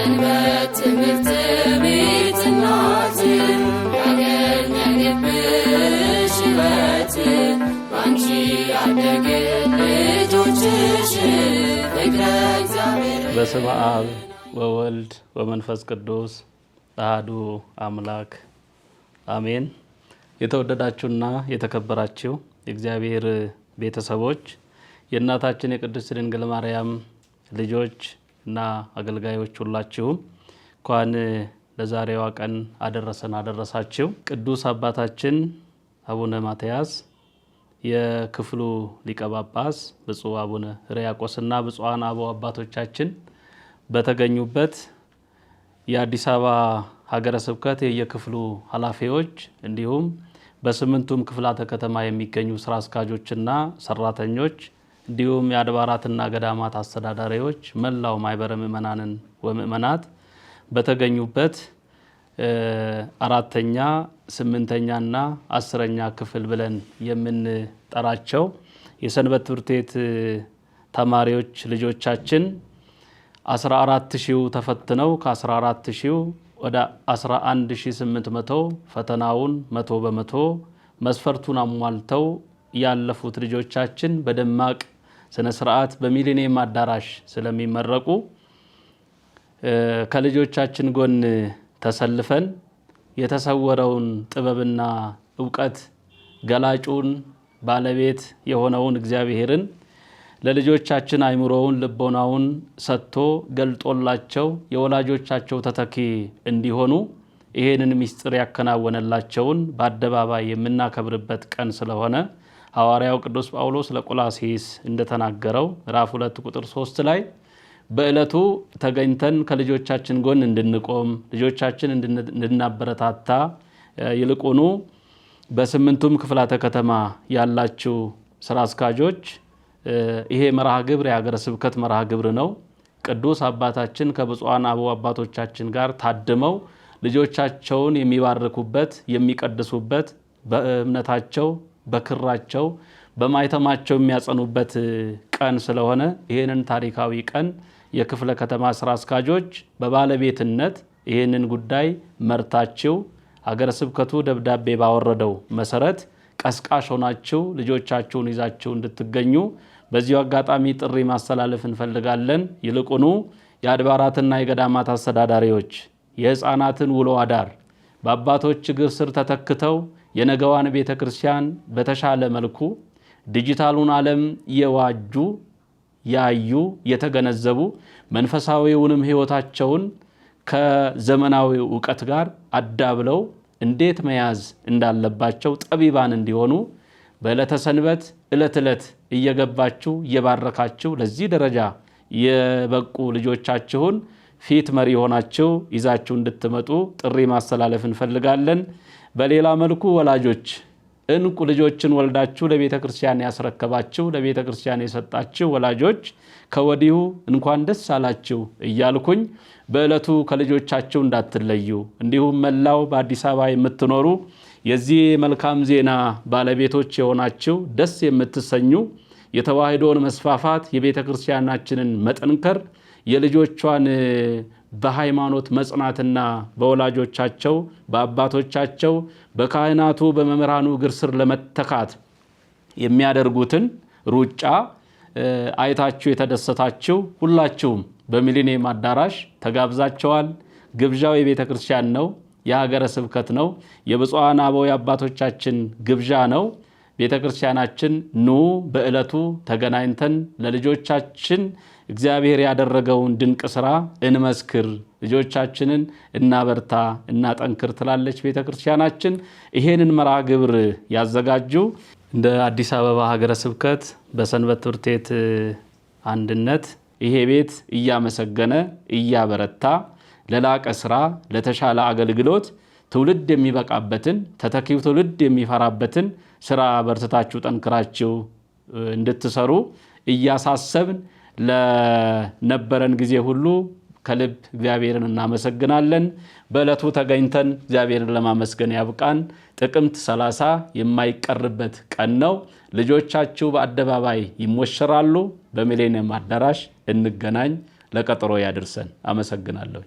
ሰንበት ትምህርት ቤት እናት ያገኘንብሽ ሕይወት ባንቺ ያደግን ልጆችሽ ፍቅረ እግዚአብሔር። በስመ አብ ወወልድ ወመንፈስ ቅዱስ አሐዱ አምላክ አሜን። የተወደዳችሁና የተከበራችሁ የእግዚአብሔር ቤተሰቦች የእናታችን የቅድስት ድንግል ማርያም ልጆች እና አገልጋዮች ሁላችሁም እንኳን ለዛሬዋ ቀን አደረሳችሁ። ቅዱስ አባታችን አቡነ ማትያስ የክፍሉ ሊቀ ጳጳስ ብፁዕ አቡነ ሕርያቆስና ብፁዓን አበው አባቶቻችን በተገኙበት የአዲስ አበባ ሀገረ ስብከት የየክፍሉ ኃላፊዎች እንዲሁም በስምንቱም ክፍላተ ከተማ የሚገኙ ስራ አስኪያጆችና ሰራተኞች እንዲሁም የአድባራትና ገዳማት አስተዳዳሪዎች መላው ማህበረ ምእመናንን ወምእመናት በተገኙበት አራተኛ፣ ስምንተኛና 10ኛ ክፍል ብለን የምንጠራቸው የሰንበት ትምህርት ቤት ተማሪዎች ልጆቻችን 14000 ተፈትነው ከ14000 ወደ 11800 ፈተናውን 100% መስፈርቱን አሟልተው ያለፉት ልጆቻችን በደማቅ ስነ ስርዓት በሚሊኒየም አዳራሽ ስለሚመረቁ ከልጆቻችን ጎን ተሰልፈን የተሰወረውን ጥበብና ዕውቀት ገላጩን ባለቤት የሆነውን እግዚአብሔርን ለልጆቻችን አይምሮውን ልቦናውን ሰጥቶ ገልጦላቸው የወላጆቻቸው ተተኪ እንዲሆኑ ይሄንን ምስጢር ያከናወነላቸውን በአደባባይ የምናከብርበት ቀን ስለሆነ ሐዋርያው ቅዱስ ጳውሎስ ለቆላስይስ እንደተናገረው ምዕራፍ 2 ቁጥር 3 ላይ በእለቱ ተገኝተን ከልጆቻችን ጎን እንድንቆም ልጆቻችን እንድናበረታታ ይልቁኑ በስምንቱም ክፍላተ ከተማ ያላችሁ ስራ አስኪያጆች ይሄ መርሃ ግብር የሀገረ ስብከት መርሃ ግብር ነው። ቅዱስ አባታችን ከብፁዓን አበው አባቶቻችን ጋር ታድመው ልጆቻቸውን የሚባርኩበት የሚቀድሱበት በእምነታቸው በክራቸው በማይተማቸው የሚያጸኑበት ቀን ስለሆነ ይሄንን ታሪካዊ ቀን የክፍለ ከተማ ስራ አስኪያጆች በባለቤትነት ይሄንን ጉዳይ መርታችሁ ሀገረ ስብከቱ ደብዳቤ ባወረደው መሰረት ቀስቃሽ ሆናችሁ ልጆቻችሁን ይዛችሁ እንድትገኙ በዚሁ አጋጣሚ ጥሪ ማስተላለፍ እንፈልጋለን። ይልቁኑ የአድባራትና የገዳማት አስተዳዳሪዎች የህፃናትን ውሎ አዳር በአባቶች እግር ስር ተተክተው የነገዋን ቤተክርስቲያን በተሻለ መልኩ ዲጂታሉን ዓለም የዋጁ ያዩ የተገነዘቡ መንፈሳዊውንም ህይወታቸውን ከዘመናዊ ዕውቀት ጋር አዳብለው እንዴት መያዝ እንዳለባቸው ጠቢባን እንዲሆኑ በዕለተ ሰንበት ዕለት እየገባችሁ እየባረካችሁ ለዚህ ደረጃ የበቁ ልጆቻችሁን ፊት መሪ ሆናችሁ ይዛችሁ እንድትመጡ ጥሪ ማስተላለፍ እንፈልጋለን። በሌላ መልኩ ወላጆች እንቁ ልጆችን ወልዳችሁ ለቤተ ክርስቲያን ያስረከባችሁ ለቤተ ክርስቲያን የሰጣችሁ ወላጆች ከወዲሁ እንኳን ደስ አላችሁ እያልኩኝ በእለቱ ከልጆቻችሁ እንዳትለዩ እንዲሁም መላው በአዲስ አበባ የምትኖሩ የዚህ መልካም ዜና ባለቤቶች የሆናችሁ ደስ የምትሰኙ የተዋህዶን መስፋፋት የቤተ ክርስቲያናችንን መጠንከር የልጆቿን በሃይማኖት መጽናትና በወላጆቻቸው በአባቶቻቸው በካህናቱ በመምህራኑ እግር ስር ለመተካት የሚያደርጉትን ሩጫ አይታችሁ የተደሰታችሁ ሁላችሁም በሚሊኒየም አዳራሽ ተጋብዛችኋል። ግብዣው የቤተ ክርስቲያን ነው፣ የሀገረ ስብከት ነው፣ የብፁዓን አበው አባቶቻችን ግብዣ ነው። ቤተ ክርስቲያናችን ኑ በእለቱ ተገናኝተን ለልጆቻችን እግዚአብሔር ያደረገውን ድንቅ ስራ እንመስክር፣ ልጆቻችንን እናበርታ እናጠንክር ትላለች ቤተ ክርስቲያናችን። ይሄንን መርሃ ግብር ያዘጋጁ እንደ አዲስ አበባ ሀገረ ስብከት በሰንበት ትምህርት ቤት አንድነት ይሄ ቤት እያመሰገነ እያበረታ ለላቀ ስራ ለተሻለ አገልግሎት ትውልድ የሚበቃበትን ተተኪው ትውልድ የሚፈራበትን ስራ በርትታችሁ ጠንክራችሁ እንድትሰሩ እያሳሰብን ለነበረን ጊዜ ሁሉ ከልብ እግዚአብሔርን እናመሰግናለን። በእለቱ ተገኝተን እግዚአብሔርን ለማመስገን ያብቃን። ጥቅምት 30 የማይቀርበት ቀን ነው። ልጆቻችሁ በአደባባይ ይሞሸራሉ። በሚሊኒየም አዳራሽ እንገናኝ። ለቀጠሮ ያድርሰን። አመሰግናለሁ።